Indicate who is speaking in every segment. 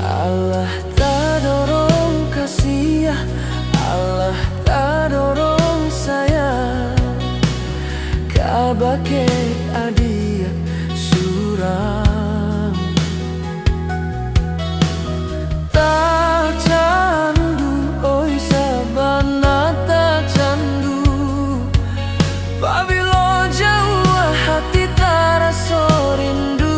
Speaker 1: Allah tak dorong kasih, Allah tak dorong sayang, kabake adia surang. Tak candu, oi sabana tak candu, pabilo jauh hati taraso rindu.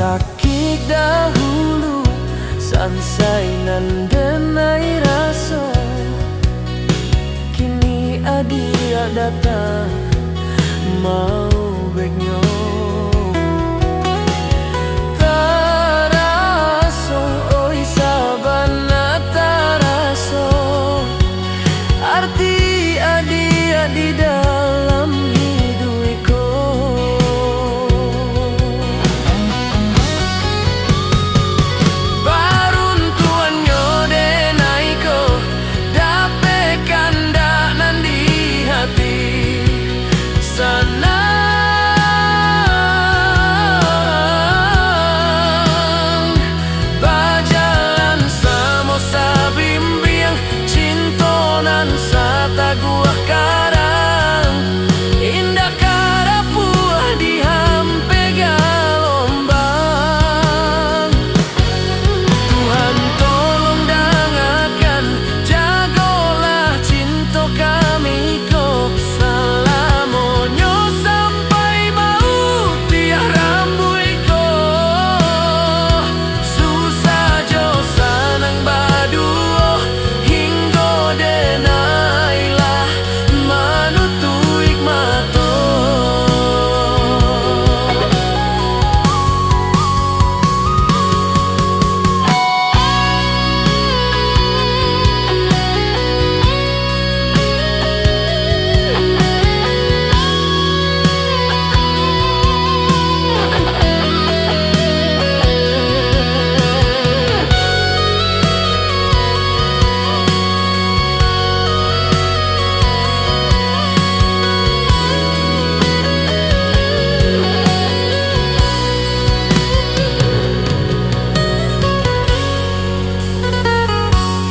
Speaker 1: Sakit dahulu, sansai nan denai rasa, kini adia datang mau beknyo. Taraso, oi sabana taraso, arti adia di dalam hidupku.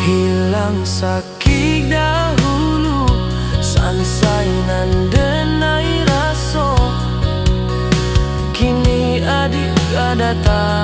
Speaker 1: Hilang sakit dahulu, sansai nan denai raso, kini adik datang